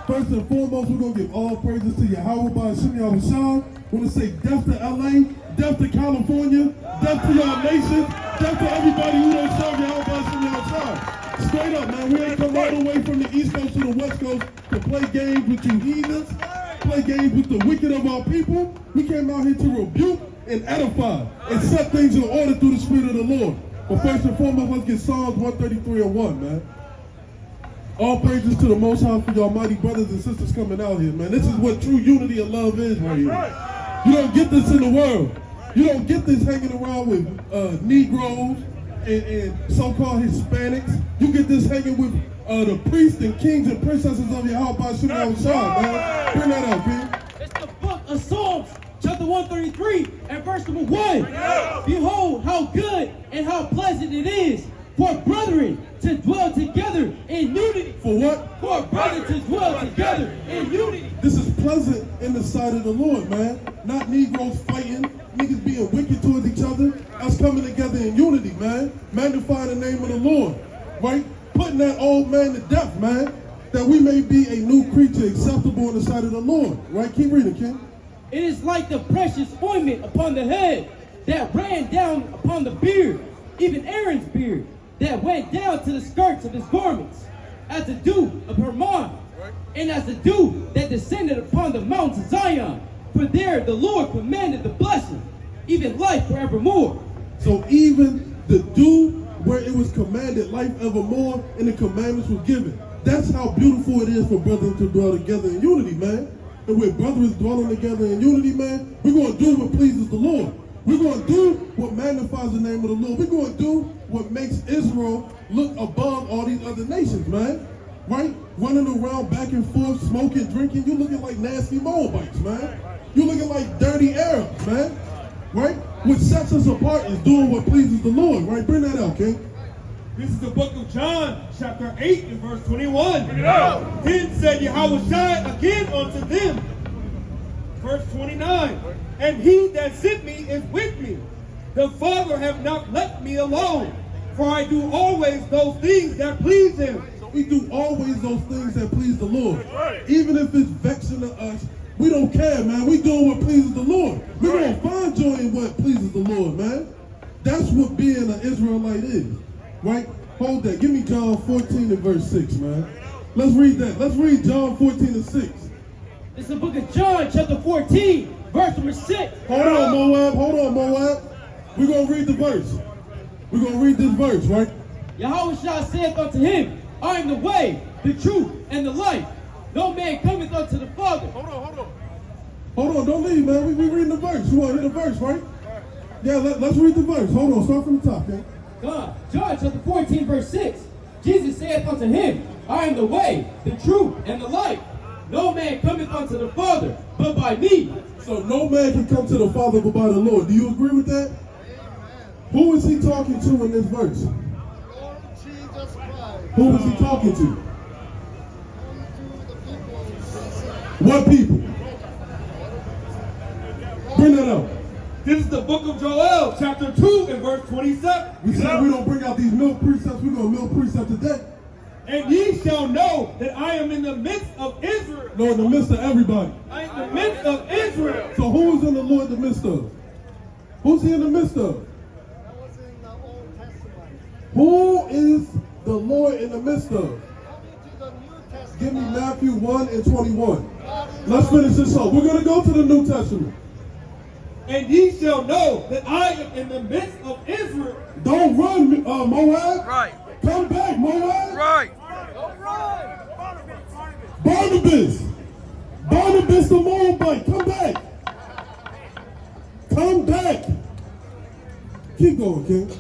First and foremost, we're going to give all praises to Yahweh by Hashem Yahushua. We're going to say death to LA, death to California, death to y'all nations, death to everybody who don't serve Yahweh by Hashem Yahushua. Straight up, man, we ain't come all the way from the East Coast to the West Coast to play games with you heathens, play games with the wicked of our people. We came out here to rebuke and edify and set things in order through the Spirit of the Lord. But first and foremost, let's get Psalms 133 and 1, man. All praises to the Most High for your mighty brothers and sisters coming out here, man. This is what true unity and love is right here. You don't get this in the world. You don't get this hanging around with Negroes and so-called Hispanics. You get this hanging with the priests and kings and princesses of your house by shooting outside, man. Bring that out, King. It's the book of Psalms, chapter 133 and verse number 1. Behold, how good and how pleasant it is for brethren to dwell together in unity. For what? For brethren to dwell together in unity. This is pleasant in the sight of the Lord, man. Not Negroes fighting, niggas being wicked towards each other. Us coming together in unity, man. Magnify the name of the Lord, right? Putting that old man to death, man. That we may be a new creature acceptable in the sight of the Lord, right? Keep reading, King. It is like the precious ointment upon the head that ran down upon the beard, even Aaron's beard, that went down to the skirts of his garments, as the dew of Hermon, and as the dew that descended upon the mountains of Zion. For there the Lord commanded the blessing, even life forevermore. So even the dew where it was commanded life evermore and the commandments were given. That's how beautiful it is for brethren to dwell together in unity, man. And with brothers dwelling together in unity, man, we're going to do what pleases the Lord. We're going to do what magnifies the name of the Lord. We're going to do what makes Israel look above all these other nations, man. Right? Running around back and forth, smoking, drinking. You looking like nasty Moabites, man. You looking like dirty Arabs, man. Right? What sets us apart is doing what pleases the Lord, right? Bring that out, King. This is the book of John, chapter 8 and verse 21. Then said Yahushua again unto them, verse 29, and he that sent me is with me. The Father hath not left me alone, for I do always those things that please him. So we do always those things that please the Lord. Even if it's vexing to us, we don't care, man. We doing what pleases the Lord. We're going to find joy in what pleases the Lord, man. That's what being an Israelite is, right? Hold that. Give me John 14 and verse 6, man. Let's read that. Let's read John 14 and 6. It's the book of John, chapter 14, verse number 6. Hold on, Moab. Hold on, Moab. We're going to read the verse. We're going to read this verse, right? Yahushua saith unto him, I am the way, the truth, and the life. No man cometh unto the Father. Hold on, don't leave, man. We reading the verse. You want to hear the verse, right? Yeah, let's read the verse. Hold on, start from the top, okay? God, John chapter 14, verse 6. Jesus saith unto him, I am the way, the truth, and the life. No man cometh unto the Father, but by me. So no man can come to the Father but by the Lord. Do you agree with that? Who is he talking to in this verse? Lord Jesus Christ. Who is he talking to? What people? Bring that out. This is the book of Joel, chapter 2 and verse 27. We said we don't bring out these milk precepts. We're going to milk precept today. And ye shall know that I am in the midst of Israel. No, in the midst of everybody. I am in the midst of Israel. So who is in the Lord in the midst of? Who's he in the midst of? That was in the Old Testament. Who is the Lord in the midst of? Coming to the New Testament. Give me Matthew 1 and 21. Let's finish this up. We're going to go to the New Testament. And ye shall know that I am in the midst of Israel. Don't run, Moab. Right. Come back, Moab. Right. Barnabas. Barnabas the Moabite. Come back. Come back. Keep going, King.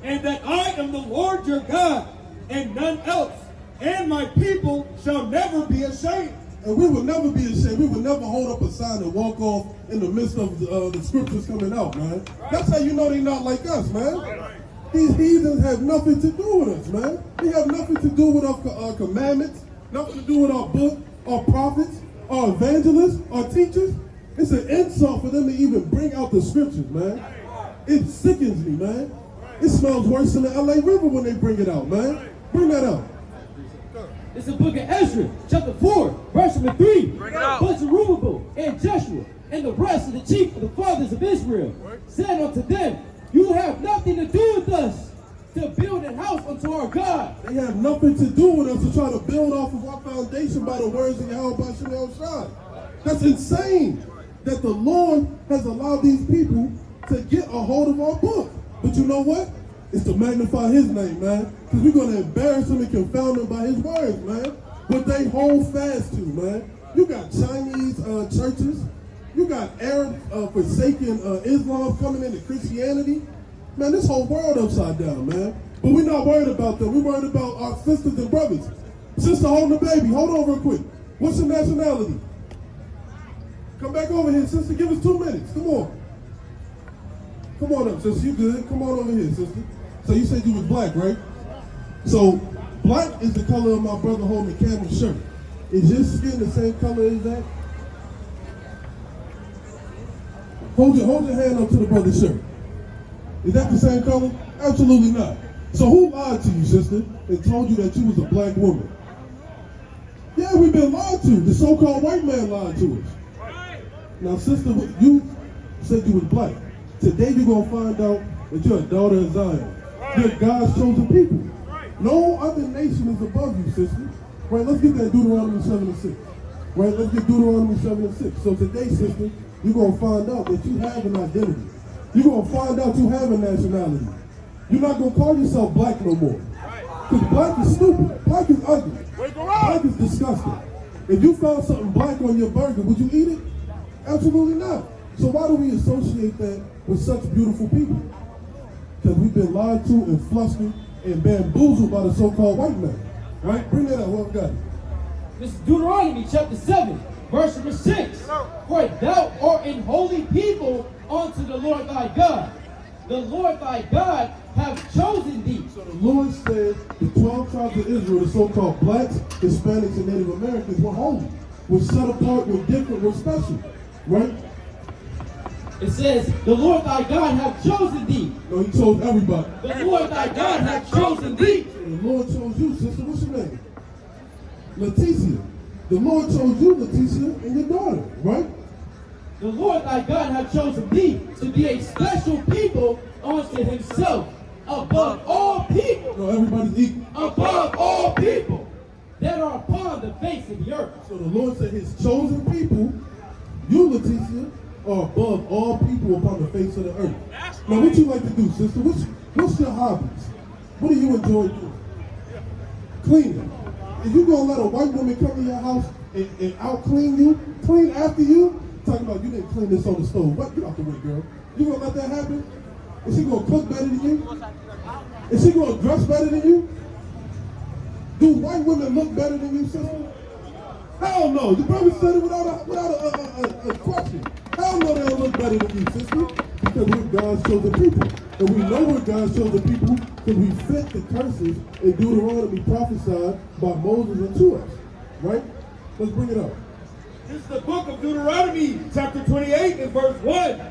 And that I am the Lord your God, and none else. And my people shall never be ashamed. And we will never be ashamed. We will never hold up a sign and walk off in the midst of the scriptures coming out, man. That's how you know they're not like us, man. These heathens have nothing to do with us, man. They have nothing to do with our commandments, nothing to do with our book, our prophets, our evangelists, our teachers. It's an insult for them to even bring out the scriptures, man. It sickens me, man. It smells worse than the LA River when they bring it out, man. Bring that out. It's the book of Ezra, chapter 4, verse number 3. Bring it out. But Zerubbabel and Joshua and the rest of the chief of the fathers of Israel said unto them, you have nothing to do with us to build a house unto our God. They have nothing to do with us to try to build off of our foundation by the words of Yahweh Shem Shai. That's insane that the Lord has allowed these people to get a hold of our book. But you know what? It's to magnify his name, man. Because we're going to embarrass him and confound him by his words, man. What they hold fast to, man. You got Chinese churches. You got Arab forsaken Islam coming into Christianity. Man, this whole world upside down, man. But we're not worried about them. We're worried about our sisters and brothers. Sister holding the baby. Hold on real quick. What's your nationality? Come back over here, sister. Give us 2 minutes. Come on. Come on up, sister. You good? Come on over here, sister. So you said you was black, right? So black is the color of my brother holding the camel shirt. Is your skin the same color as that? Hold your hand up to the brother's shirt. Is that the same color? Absolutely not. So who lied to you, sister, and told you that you was a black woman? Yeah, we've been lied to. The so-called white man lied to us. Now, sister, you said you was black. Today you're going to find out that you're a daughter of Zion. You're God's chosen people. No other nation is above you, sister. Right, let's get that Deuteronomy 7 and 6. Right, let's get Deuteronomy 7 and 6. So today, sister, you're going to find out that you have an identity. You're going to find out you have a nationality. You're not going to call yourself black no more. Because black is stupid. Black is ugly. Black is disgusting. If you found something black on your burger, would you eat it? Absolutely not. So why do we associate that with such beautiful people? Because we've been lied to and flustered and bamboozled by the so-called white man. Right? Bring that up. Whoever got it. This is Deuteronomy chapter 7, verse number 6. For thou art an holy people unto the Lord thy God. The Lord thy God hath chosen thee. So the Lord said the 12 tribes of Israel, the so-called blacks, Hispanics, and Native Americans were holy, were set apart, were different, were special. Right? It says, the Lord thy God hath chosen thee. No, he chose everybody. The Lord thy God hath chosen thee. The Lord chose you, sister. What's your name? Leticia. The Lord chose you, Leticia, and your daughter, right? The Lord thy God hath chosen thee to be a special people unto himself, above all people. No, everybody's equal. Above all people that are upon the face of the earth. So the Lord said his chosen people, you, Leticia, are above all people upon the face of the earth. Now, what you like to do, sister? What's your hobbies? What do you enjoy doing? Cleaning. If you gonna let a white woman come to your house and out-clean you, clean after you, talking about you didn't clean this on the stove. What? Get out the way, girl. You gonna let that happen? Is she gonna cook better than you? Is she gonna dress better than you? Do white women look better than you, sister? Hell no. You probably said it without a question. Hell no, they don't look better than you, sister. Because we're God's chosen people. And we know we're God's chosen people because we fit the curses in Deuteronomy prophesied by Moses unto us. Right? Let's bring it up. This is the book of Deuteronomy, chapter 28 and verse 1.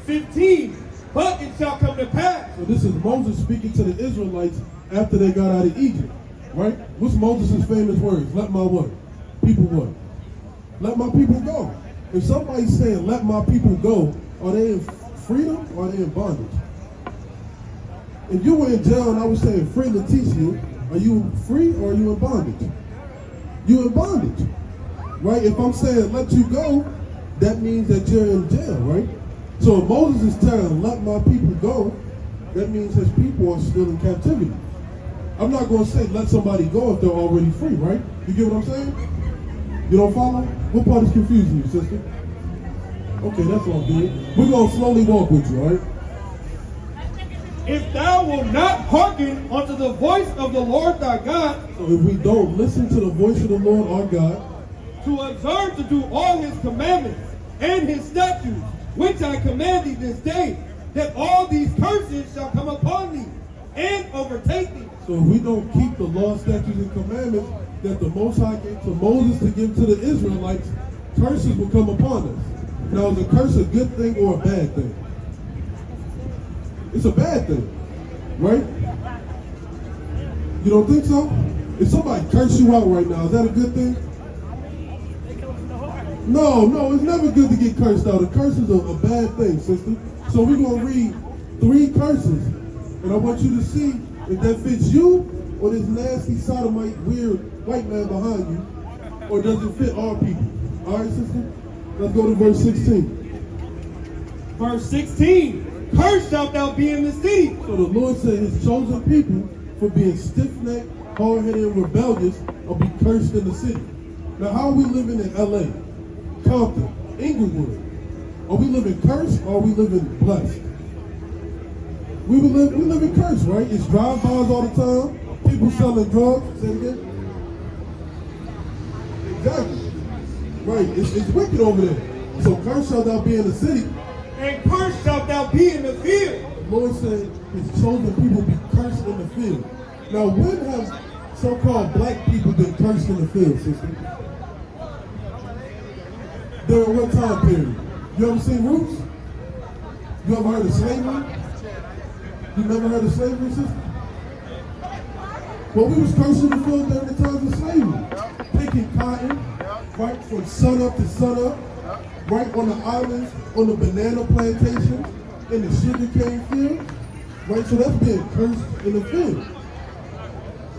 15. But it shall come to pass. So this is Moses speaking to the Israelites after they got out of Egypt. Right? What's Moses' famous words? Let my what? People what? Let my people go. If somebody's saying let my people go, are they in freedom or are they in bondage? If you were in jail and I was saying free Leticia, are you free or are you in bondage? You in bondage. Right? If I'm saying let you go, that means that you're in jail, right? So if Moses is telling let my people go, that means his people are still in captivity. I'm not going to say let somebody go if they're already free, right? You get what I'm saying? You don't follow? What part is confusing you, sister? Okay, that's all good. We're going to slowly walk with you, all right? If thou wilt not hearken unto the voice of the Lord thy God, So if we don't listen to the voice of the Lord our God, to observe to do all his commandments and his statutes, which I command thee this day, that all these curses shall come upon thee and overtake thee. so if we don't keep the law, statutes, and commandments that the Most High gave to Moses to give to the Israelites, curses will come upon us. Now, is a curse a good thing or a bad thing? It's a bad thing, right? You don't think so? If somebody curse you out right now, is that a good thing? No, it's never good to get cursed out. A curse is a bad thing, sister. So we're going to read 3 curses. And I want you to see if that fits you or this nasty sodomite weird white man behind you, or does it fit our people? All right, sister? Let's go to verse 16. Verse 16, cursed shalt thou be in the city. So the Lord said his chosen people, for being stiff-necked, hard-headed, and rebellious, will be cursed in the city. Now, how are we living in L.A., Compton, Inglewood? Are we living cursed or are we living blessed? We live in cursed, right? It's drive-bys all the time. People selling drugs. Say it again. Exactly. Right. It's wicked over there. So cursed shalt thou be in the city. And cursed shalt thou be in the field. The Lord said his chosen people be cursed in the field. Now, when have so-called black people been cursed in the field, sister? During what time period? You ever seen Roots? You ever heard of slavery? You never heard of slavery, sister? Well, we was cursed in the field during the times of slavery. Picking cotton, right, from sun up to sun up, right on the islands, on the banana plantations, in the sugarcane fields, right? So that's being cursed in the field.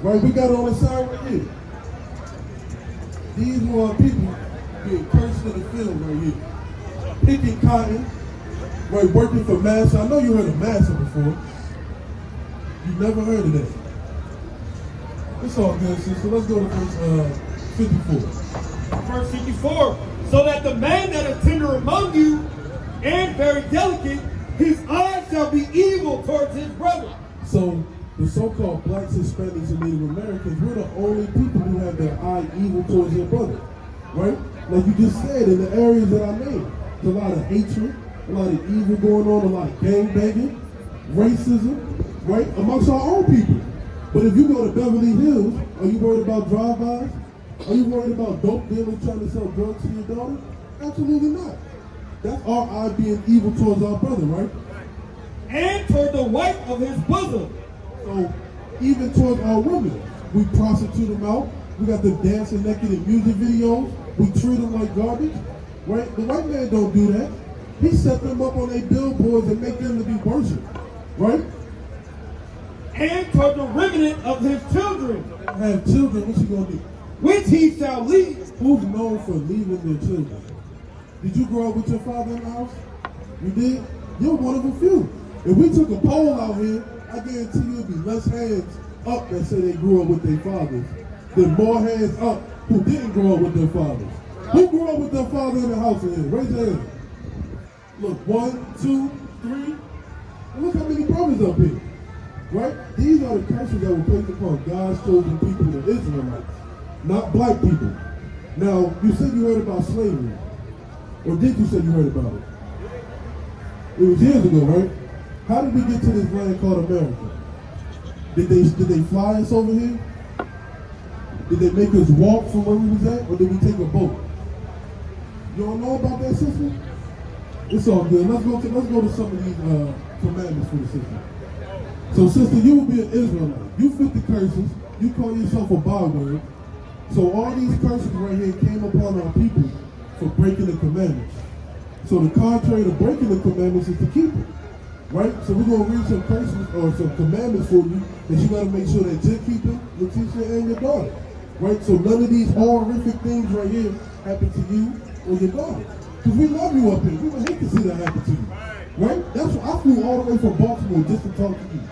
Right, we got it on the side right here. These were our people being cursed in the field right here. Picking cotton, right, working for massa. I know you heard of massa before. You never heard of that. It's all good, sister. Let's go to verse 54. Verse 54, so that the man that is tender among you and very delicate, his eyes shall be evil towards his brother. So the so-called blacks, Hispanics, and Native Americans, we're the only people who have their eye evil towards their brother, right? Like you just said, in the areas that I named, there's a lot of hatred, a lot of evil going on, a lot of gang banging, racism, right, amongst our own people. But if you go to Beverly Hills, are you worried about drive-bys? Are you worried about dope dealers trying to sell drugs to your daughter? Absolutely not. That's our eye being evil towards our brother, right? And toward the wife of his bosom. So even towards our women, we prostitute them out. We got them dancing naked in music videos. We treat them like garbage, right? The white man don't do that. He set them up on their billboards and make them to be worshipped, right? And toward the remnant of his children. Have children, what you gonna do? Which he shall lead. Who's known for leaving their children? Did you grow up with your father in the house? You did? You're one of a few. If we took a poll out here, I guarantee you it'd be less hands up that say they grew up with their fathers than more hands up who didn't grow up with their fathers. Who grew up with their father in the house in here? Raise your hand. Look, 1, 2, 3. And look how many brothers up here. Right? These are the curses that were placed upon God's chosen people, the Israelites, not black people. Now, you said you heard about slavery. Or did you say you heard about it? It was years ago, right? How did we get to this land called America? Did they fly us over here? Did they make us walk from where we was at? Or did we take a boat? You don't know about that, sister? It's all good. Let's go to some of these commandments for the sister. So, sister, you will be an Israelite. You fit the curses. You call yourself a byword. So all these curses right here came upon our people for breaking the commandments. So the contrary to breaking the commandments is to keep it. Right? So we're going to read some curses or some commandments for you that you got to make sure that you're keeping, Leticia, and your daughter. Right? So none of these horrific things right here happen to you or your daughter. Because we love you up here. We would hate to see that happen to you. Right? That's why I flew all the way from Baltimore just to talk to you.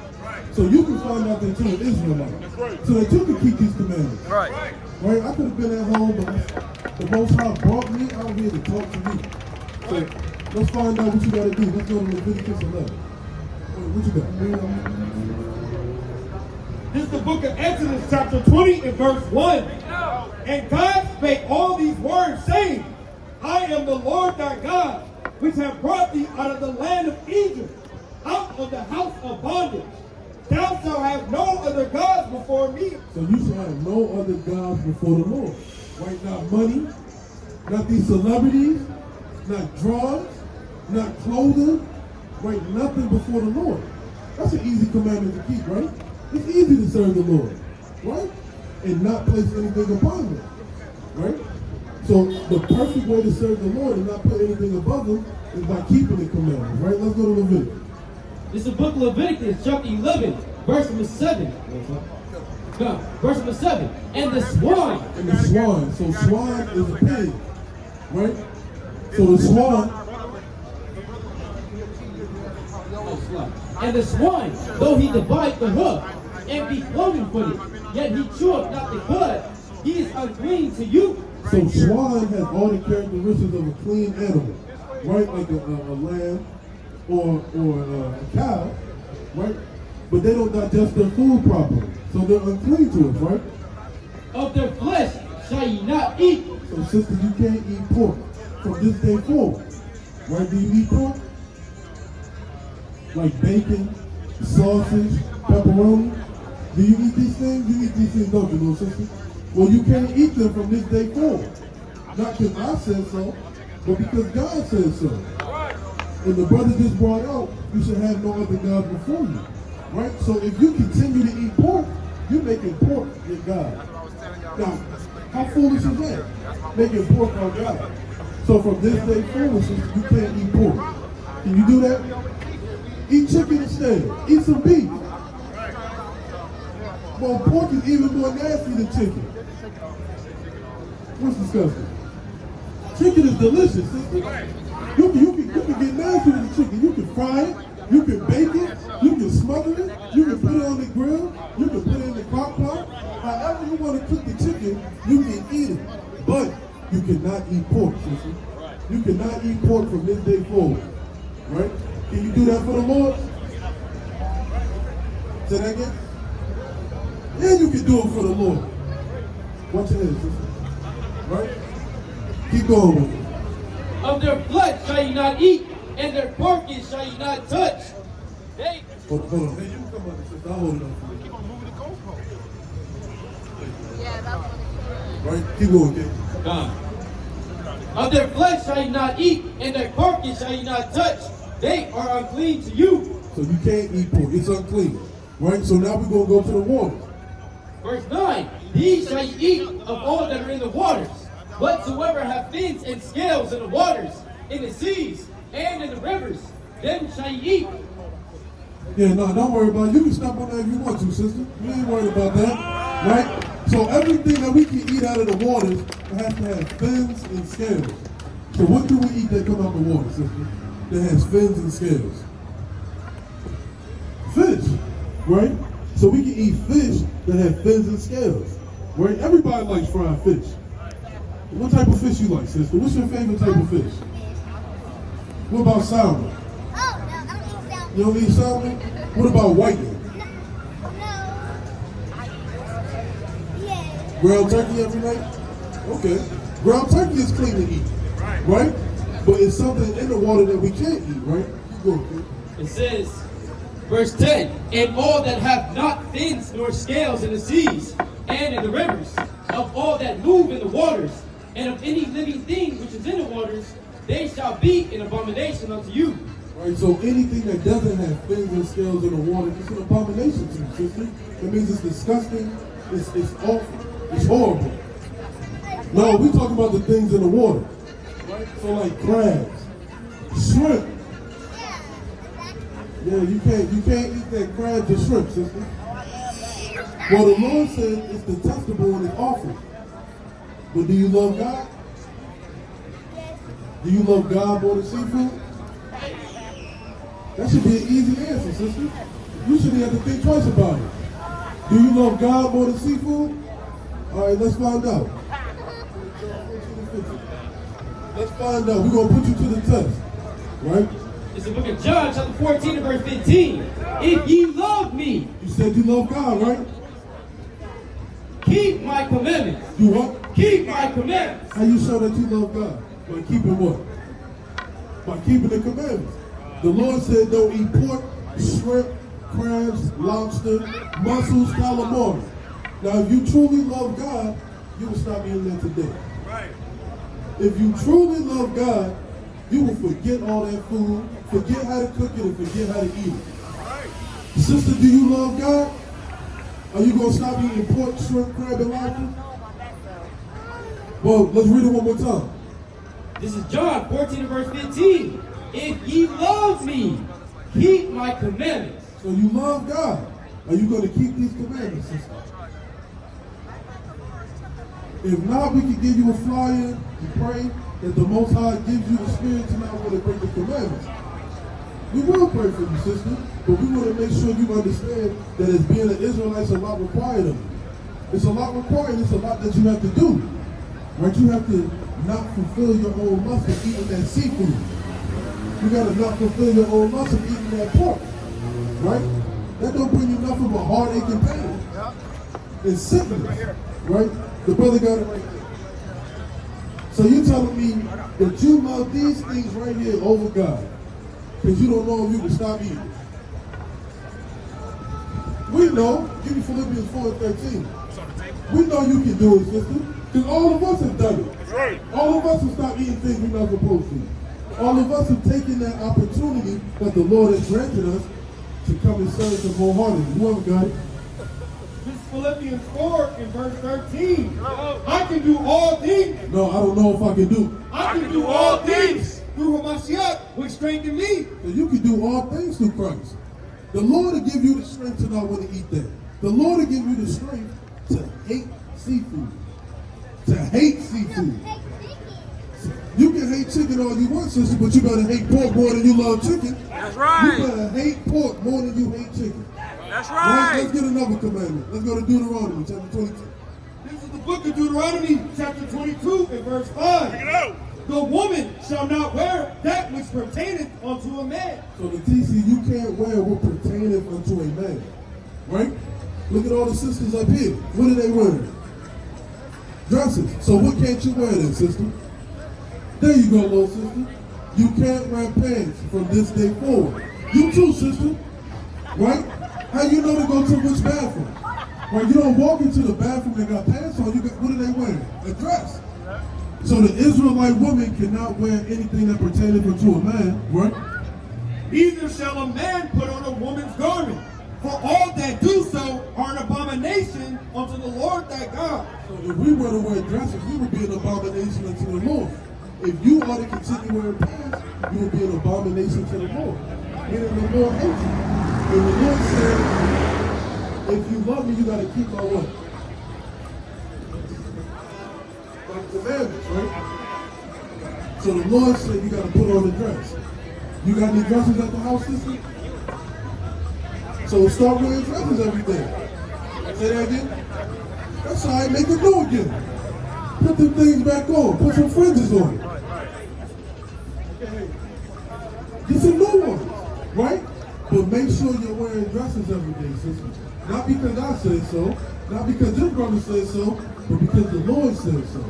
So you can find out that you're an Israelite. So that you can keep these commandments. Right? I could have been at home, but the Most High brought me out here to talk to you. So let's find out what you got to do. Let's go to Leviticus 11. What you got? This is the book of Exodus, chapter 20 and verse 1. And God spake all these words, saying, I am the Lord thy God, which have brought thee out of the land of Egypt, out of the house of bondage. Thou shalt have no other gods before me. So you shall have no other gods before the Lord. Right? Not money, not these celebrities, not drugs, not clothing, right? Nothing before the Lord. That's an easy commandment to keep, right? It's easy to serve the Lord. right? And not place anything upon them, right? So the perfect way to serve the Lord and not put anything above him is by keeping the commandments, right? Let's go to Leviticus. This is the book of Leviticus, chapter 11, verse number 7. No, verse number 7. And the swine. And the swan. So swan is a pig, right? So the swan. And the swine, though he divide the hoof and be cloven footed, yet he cheweth not the cud, he is unclean to you. So swine has all the characteristics of a clean animal, right? Like a lamb or a cow, right? But they don't digest their food properly, so they're unclean to us, right? Of their flesh shall ye not eat. So sisters, you can't eat pork from this day forward, right? Do you eat pork? Like bacon, sausage, pepperoni? Do you eat these things? You eat these things, don't you, little sister? Well, you can't eat them from this day forward. Not because I said so, but because God said so. And the brother just brought out, you should have no other gods before you. Right? So if you continue to eat pork, you're making pork your God. Now, how foolish is that? Making pork our God. So from this day forward, you can't eat pork. Can you do that? Eat chicken instead. Eat some beef. Well, pork is even more nasty than chicken. What's disgusting? Chicken is delicious, sister. You can get nasty with the chicken. You can fry it. You can bake it. You can smother it. You can put it on the grill. You can put it in the crock pot. However you want to cook the chicken, you can eat it. But you cannot eat pork, sister. You cannot eat pork from this day forward. Right? Can you do that for the Lord? Say that again? Yeah, you can do it for the Lord. Watch your head, sister. Right? Keep going with it. Of their flesh shall ye not eat, and their carcass shall ye not touch. They Hold on. Hey, you can come on, sister. I'll hold it up for you. Keep on moving the goalpost. Yeah, that's what Right? Keep going, kid. Of their flesh shall ye not eat, and their carcass shall ye not touch. They are unclean to you. So you can't eat pork. It's unclean. Right? So now we're going to go to the water. Verse 9. These shall ye eat of all that are in the waters. Whatsoever have fins and scales in the waters, in the seas, and in the rivers, them shall ye eat. Yeah, no, don't worry about it. You can stop on that if you want to, sister. We ain't worried about that. Right? So everything that we can eat out of the waters has to have fins and scales. So what do we eat that come out of the water, sister? That has fins and scales? Fish, right? So we can eat fish that have fins and scales. Right? Everybody likes fried fish. What type of fish you like, sister? What's your favorite type of fish? What about salmon? Oh, no, I don't eat salmon. You don't eat salmon? What about whiting? No. Yeah. Ground turkey every night? Okay. Ground turkey is clean to eat, right? But it's something in the water that we can't eat, right? Keep going, kid. It says, verse 10, and all that have not fins nor scales in the seas and in the rivers, of all that move in the waters, and of any living thing which is in the waters, they shall be an abomination unto you. Right, so anything that doesn't have fins and scales in the water, it's an abomination to you, sister. That means it's disgusting, it's awful, it's horrible. No, we're talking about the things in the water. Right? So like crabs, shrimp. Yeah, you can't eat that crabs or shrimp, sister. Well, the Lord said it's detestable and it's awful. But do you love God? Do you love God more than seafood? That should be an easy answer, sister. You shouldn't have to think twice about it. Do you love God more than seafood? All right, let's find out. Let's find out. We're going to put you to the test. Right? It's the book of John, chapter 14, and verse 15. If ye love me, You said you love God, right? keep my commandments. You what? Keep my commandments. How you show that you love God? By keeping what? By keeping the commandments. The Lord said don't eat pork, shrimp, crabs, lobster, mussels, calamari. Now if you truly love God, you will stop eating that today. Right. If you truly love God, you will forget all that food, forget how to cook it, and forget how to eat it. Right. Sister, do you love God? Are you going to stop eating pork, shrimp, crab, and lobster? Well, let's read it one more time. This is John 14 and verse 15. If ye love me, keep my commandments. So you love God. Are you going to keep these commandments, sister? If not, we can give you a flyer and pray that the Most High gives you the spirit to not want to break the commandments. We will pray for you, sister, but we want to make sure you understand that as being an Israelite, it's a lot required of you. It's a lot required. It's a lot that you have to do. Right? You have to not fulfill your own lust of eating that seafood. You got to not fulfill your own lust of eating that pork. Right? That don't bring you nothing but heartache and pain. And sickness. Right? The brother got it right there. So you're telling me that you love these things right here over God because you don't know if you can stop eating. We know. Give me Philippians 4 and 13. We know you can do it, sister, because all of us have done it. That's right. All of us have stopped eating things we're not supposed to. All of us have taken that opportunity that the Lord has granted us to come and serve Him wholeheartedly. Whoever got it. This is Philippians 4 and verse 13. I can do all things. No, I don't know if I can do. I can do all things through Hamashiach, which strengthen me. So you can do all things through Christ. The Lord will give you the strength to not want to eat that. The Lord will give you the strength to hate seafood. To hate seafood. You can hate chicken all you want, sister, but you better hate pork more than you love chicken. That's right. You better hate pork more than you hate chicken. That's Right? right. Let's get another commandment. Let's go to Deuteronomy chapter 22. This is the book of Deuteronomy, chapter 22 and verse 5. Check it out. The woman shall not wear that which pertaineth unto a man. So the TC, you can't wear what pertaineth unto a man. Right? Look at all the sisters up here. What are they wearing? Dresses. So what can't you wear then, sister? There you go, little sister. You can't wear pants from this day forward. You too, sister. Right? How you know to go to which bathroom? Right? You don't walk into the bathroom and got pants on. You got, what are they wearing? A dress. So the Israelite woman cannot wear anything that pertaineth unto a man. Right? Neither shall a man put on a woman's garment. For all that do so are an abomination unto the Lord thy God. So if we were to wear dresses, we would be an abomination unto the Lord. If you are to continue wearing pants, you will be an abomination to the Lord. Meaning the Lord hates you. And the Lord said, if you love me, you got to keep my what? My commandments, right? So the Lord said you got to put on a dress. You got any dresses at the house, sister? So start wearing dresses every day. Say that again? That's all right, make it new again. Put them things back on. Put some fringes on. Get some new ones, right? But make sure you're wearing dresses every day, sister. Not because I said so, not because your brother said so, but because the Lord said so.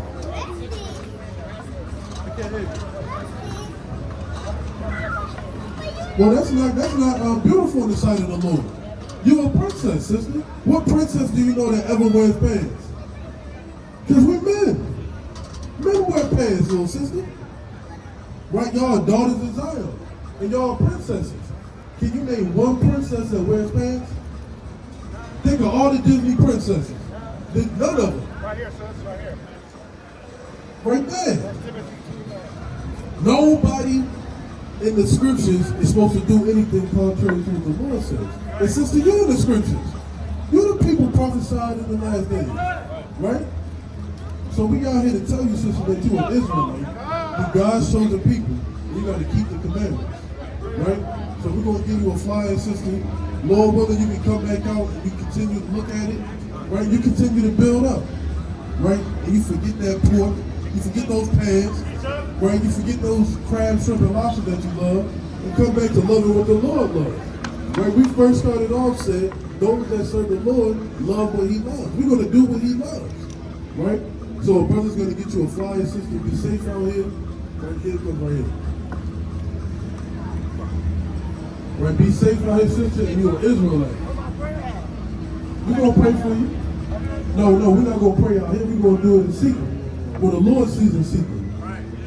Well, that's not beautiful in the sight of the Lord. You're a princess, sister. What princess do you know that ever wears pants? Because we're men. Men wear pants, little sister. Right? Y'all are daughters of Zion. And y'all are princesses. Can you name one princess that wears pants? Think of all the Disney princesses. There's none of them. Right here, sis. Right here. Right there. Nobody in the scriptures is supposed to do anything contrary to what the Lord says. And sister, you're in the scriptures. You're the people prophesied in the last days. Right? So we out here to tell you, sister, that you're an Israelite. You God's chosen people. You got to keep the commandments. Right? So we're going to give you a flyer, sister. Lord willing, you can come back out and you continue to look at it. Right? You continue to build up. Right? And you forget that pork. You forget those pans. Right? You forget those crab, shrimp, and lobster that you love. And come back to loving what the Lord loves. Right? We first started off saying, those that serve the Lord love what He loves. We're going to do what He loves. Right? So a brother's going to get you a flyer, sister. Be safe out here. Right here, come right here. Right? Be safe out here, sister, and you're an Israelite. We're going to pray for you. No, we're not going to pray out here. We're going to do it in secret. Well, the Lord sees in secret.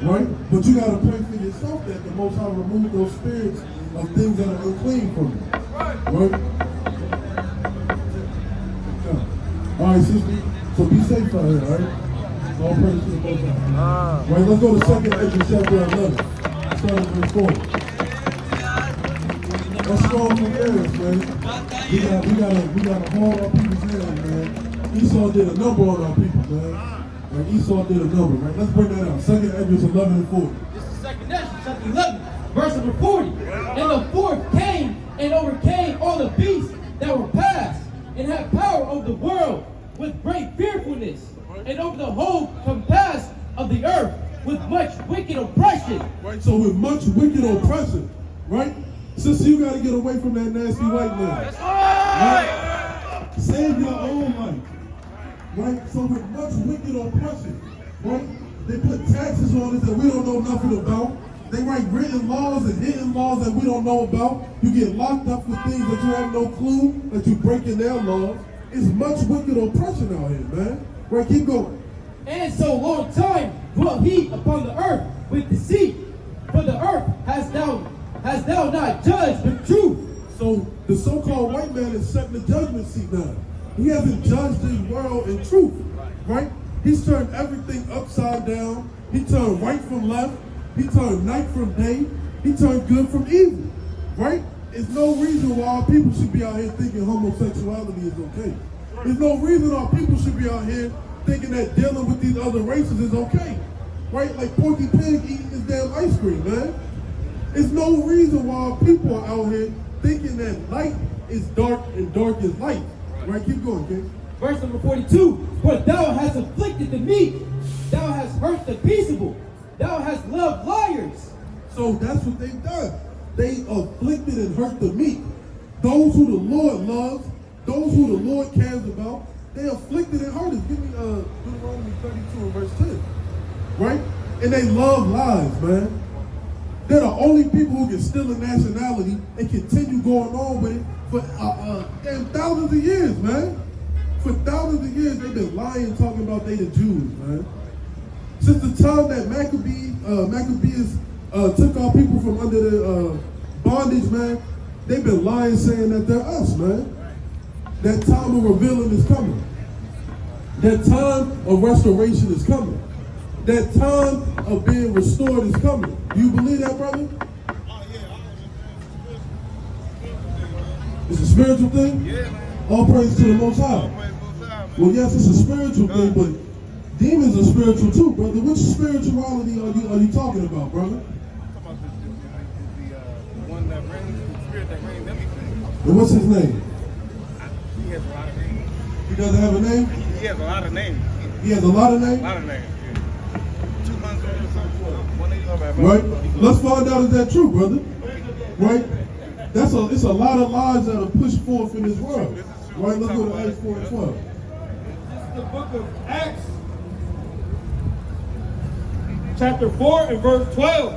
Right? But you got to pray for yourself that the Most High remove those spirits of things that are unclean from you. Right? All right, sister. So be safe out here, all right? All praise to the Most High. Right, let's go to 2nd Ezra chapter 11. Start at verse 4. Let's scroll from Aries, man. We gotta hold our people's hands, man. Esau did a number on our people, man. Like Esau did a number, right? Let's bring that out. 2nd Ezra 11 and 40. This is 2nd Ezra chapter 11, verse number 40. And the fourth came and overcame all the beasts that were past, and had power over the world with great fearfulness, and over the whole compass of the earth with much wicked oppression. Right, so with much wicked oppression, right? Sister, you gotta get away from that nasty white man. Right? Save your own life. Right? So with much wicked oppression, right? They put taxes on us that we don't know nothing about. They write written laws and hidden laws that we don't know about. You get locked up for things that you have no clue that you breaking their laws. It's much wicked oppression out here, man. Right, keep going. And so long time dwelt he upon the earth with deceit. For the earth hast thou not judged with truth. So the so-called white man is set in the judgment seat now. He hasn't judged his world in truth, right? He's turned everything upside down. He turned right from left. He turned night from day. He turned good from evil, right? There's no reason why our people should be out here thinking homosexuality is okay. There's no reason our people should be out here thinking that dealing with these other races is okay, right? Like Porky Pig eating his damn ice cream, man. There's no reason why our people are out here thinking that light is dark and dark is light. Right, keep going, okay? Verse number 42. For thou hast afflicted the meek, thou hast hurt the peaceable, thou hast loved liars. So that's what they've done. They afflicted and hurt the meek. Those who the Lord loves, those who the Lord cares about, they afflicted and hurt us. Give me Deuteronomy 32 and verse 10. Right? And they love lies, man. They're the only people who can steal a nationality and continue going on with it for damn thousands of years, man. For thousands of years, they've been lying, talking about they the Jews, man. Since the time that Maccabees took our people from under the bondage, man, they've been lying, saying that they're us, man. That time of revealing is coming. That time of restoration is coming. That time of being restored is coming. Do you believe that, brother? It's a spiritual thing? Yeah. All praise to the Most High. Well, yes, it's a spiritual thing, but demons are spiritual too, brother. Which spirituality are you talking about, brother? The one that reigns, the spirit that reigns everything. And what's his name? He has a lot of names. He doesn't have a name? He has a lot of names. He has a lot of names? A lot of names. 200 or something. 180. Right? Let's find out if that's true, brother. Right? It's a lot of lies that are pushed forth in this world. Right? Let's go to Acts 4 and 12. This is the book of Acts, chapter 4 and verse 12.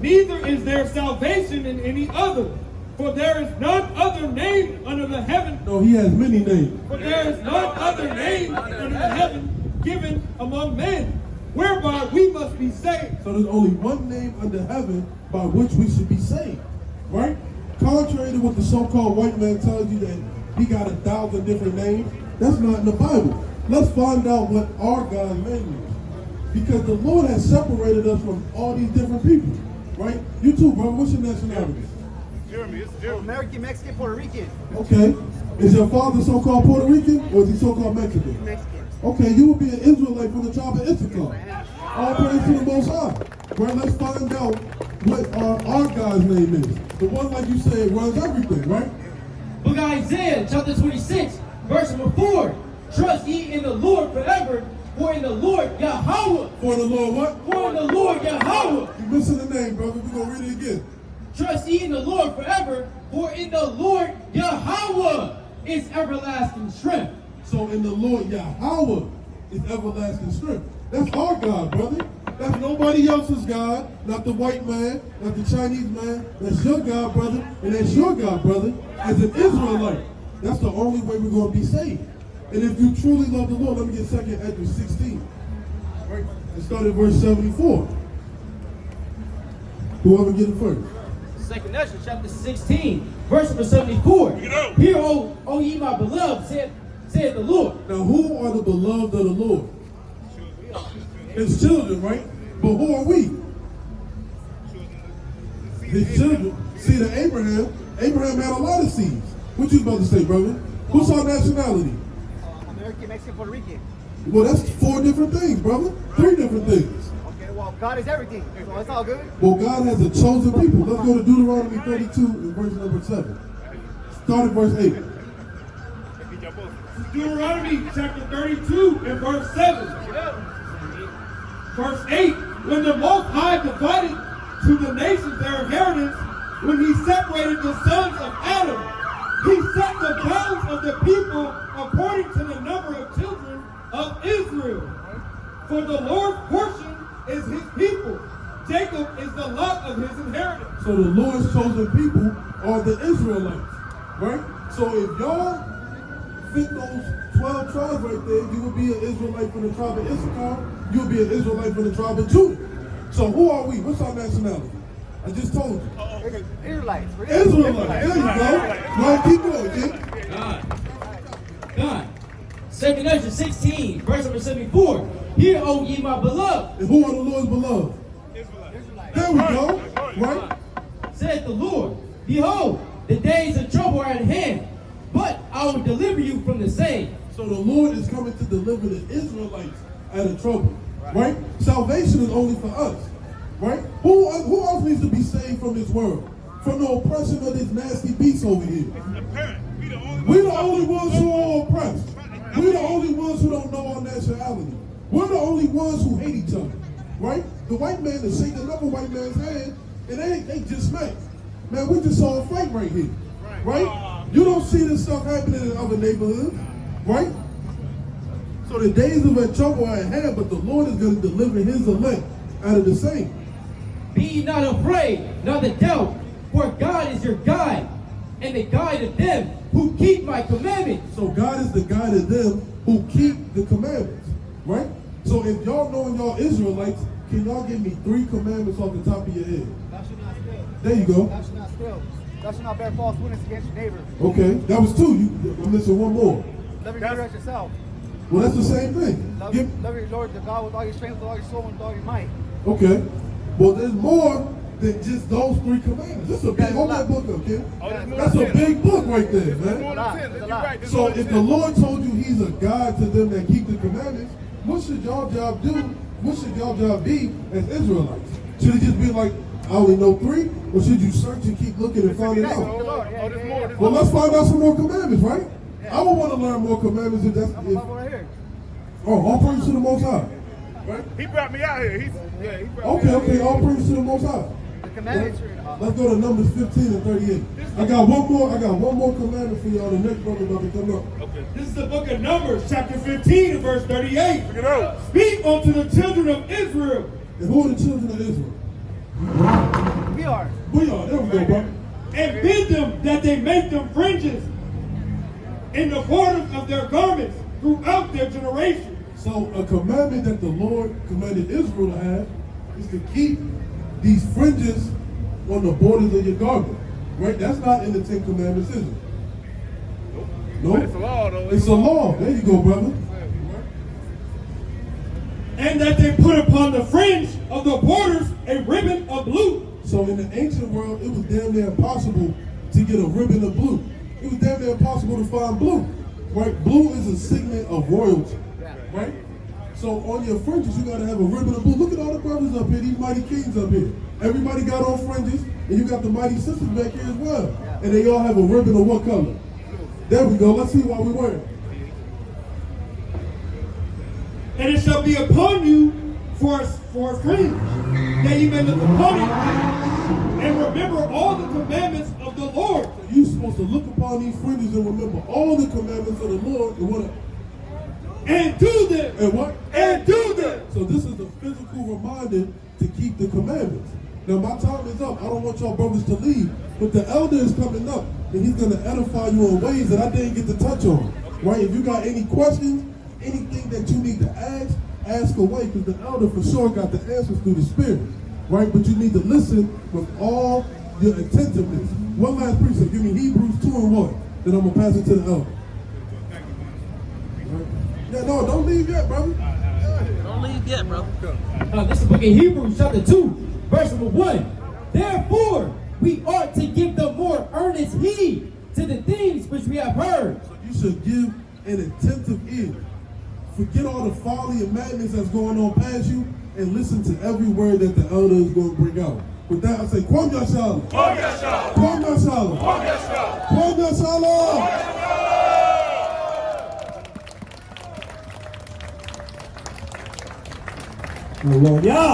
Neither is there salvation in any other, for there is none other name under the heaven. No, he has many names. For there is none other name under the heaven given among men, whereby we must be saved. So there's only one name under heaven by which we should be saved. Right? Contrary to what the so-called white man tells you that he got 1,000 different names, that's not in the Bible. Let's find out what our God's name is. Because the Lord has separated us from all these different people. Right? You too, bro. What's your nationality? Jeremy, it's Jeremy. American, Mexican, Puerto Rican. Okay. Is your father so-called Puerto Rican or is he so-called Mexican? Mexican. Okay, you would be an Israelite from the tribe of Issachar. All praise to the Most High. Right, let's find out what our God's name is. The one, like you said, runs everything, right? Book of Isaiah, chapter 26, verse number 4. Trust ye in the Lord forever, for in the Lord Yahweh. For the Lord what? For in the Lord Yahweh. You missing the name, brother. We're going to read it again. Trust ye in the Lord forever, for in the Lord Yahweh is everlasting strength. So in the Lord Yahweh is everlasting strength. That's our God, brother. That's nobody else's God, not the white man, not the Chinese man. That's your God, brother, and that's your God, brother, as an Israelite. That's the only way we're going to be saved. And if you truly love the Lord, let me get 2nd Ezra 16. Right? Let's start at verse 74. Whoever get it first. 2nd Ezra, chapter 16, verse number 74. Hear, O ye my beloved, saith the Lord. Now, who are the beloved of the Lord? His children, right? But who are we? His children. See, to Abraham had a lot of seeds. What you about to say, brother? What's our nationality? American, Mexican, Puerto Rican. Well, that's 4 different things, brother. 3 different things. Okay, well, God is everything, so it's all good. Well, God has a chosen people. Let's go to Deuteronomy 32 and verse number 7. Start at verse 8. Deuteronomy chapter 32 and verse 7. Verse 8. When the Most High divided to the nations their inheritance, when he separated the sons of Adam, he set the bounds of the people according to the number of children of Israel. For the Lord's portion is his people. Jacob is the lot of his inheritance. So the Lord's chosen people are the Israelites, right? So if y'all fit those 12 tribes right there, you will be an Israelite from the tribe of Issachar. You'll be an Israelite from the tribe of Judah. So who are we? What's our nationality? I just told you. Israelites. We're Israelites. There you go. Right, keep going, kid. God. 2nd Ezra 16, verse number 74. Hear, O ye my beloved. And who are the Lord's beloved? There we go. Right? Saith the Lord, behold, the days of trouble are at hand, but I will deliver you from the same. So the Lord is coming to deliver the Israelites out of trouble. Right? Salvation is only for us. Right? Who else needs to be saved from this world? From the oppression of this nasty beast over here. We're the only ones who are oppressed. We're the only ones who don't know our nationality. We're the only ones who hate each other. Right? The white man is shaking another white man's hand, and they just met. Man, we just saw a fight right here. Right? You don't see this stuff happening in other neighborhoods. Right? So the days of our trouble are at hand, but the Lord is going to deliver his elect out of the same. Be ye not afraid, nor the doubt, for God is your guide, and the guide of them who keep my commandments. So God is the guide of them who keep the commandments, right? So if y'all knowing y'all Israelites, can y'all give me 3 commandments off the top of your head? Thou shalt not steal. There you go. Thou shalt not steal. Thou shalt not bear false witness against your neighbor. Okay, that was 2. I'm missing 1 more. Love your neighbor as yourself. Well, that's the same thing. Love your Lord, the God, with all your strength, with all your soul, and with all your might. Okay. Well, there's more than just those 3 commandments. This is a big, hold that book up, kid. That's a big book right there, man. So if the Lord told you he's a God to them that keep the commandments, what should y'all job do? What should y'all job be as Israelites? Should it just be like, I only know 3? Or should you search and keep looking and find it out? Well, let's find out some more commandments, right? I would want to learn more commandments if that's... Right here. Oh, all praise to the Most High. Right? He brought me out here. He brought me Okay, all praise to the Most High. The commandments Right? Let's go to Numbers 15 and 38. I got one more commandment for y'all. The next brother about to come up. Okay. This is the book of Numbers, chapter 15 and verse 38. Look it out. Speak unto the children of Israel. And who are the children of Israel? We are. We are. There we go, bro. And bid them that they make them fringes in the borders of their garments throughout their generation. So a commandment that the Lord commanded Israel to have is to keep these fringes on the borders of your garment. Right? That's not in the 10 Commandments, is it? No? It's a law, though. It's a law. There you go, brother. And that they put upon the fringe of the borders a ribbon of blue. So in the ancient world, it was damn near impossible to get a ribbon of blue. It was damn near impossible to find blue. Right? Blue is a signet of royalty. Right? So on your fringes, you gotta have a ribbon of blue. Look at all the brothers up here, these mighty kings up here. Everybody got on fringes, and you got the mighty sisters back here as well. And they all have a ribbon of what color? There we go. Let's see what we wear. And it shall be upon you for a fringe, that you may look upon it and remember all the commandments of the Lord. So you're supposed to look upon these fringes and remember all the commandments of the Lord and what? And do them. And what? And do them. So this is the physical reminder to keep the commandments. Now my time is up. I don't want y'all brothers to leave, but the elder is coming up, and he's going to edify you in ways that I didn't get to touch on. Right? If you got any questions, anything that you need to ask away, because the elder for sure got the answers through the Spirit. Right? But you need to listen with all your attentiveness. One last precept. Give me Hebrews 2 and 1. Then I'm going to pass it to the elder. Yeah, no, don't leave yet, brother. Don't leave yet, bro. This is the book of Hebrews, chapter 2, verse number 1. Therefore, we ought to give the more earnest heed to the things which we have heard. So you should give an attentive ear. Forget all the folly and madness that's going on past you and listen to every word that the elder is going to bring out. With that, I say, Kwam Yashala. Kwam Yashala. Kwam Yashala. Kwam Yashala. Kwam Yashala. Kwam Yashala. Yeah.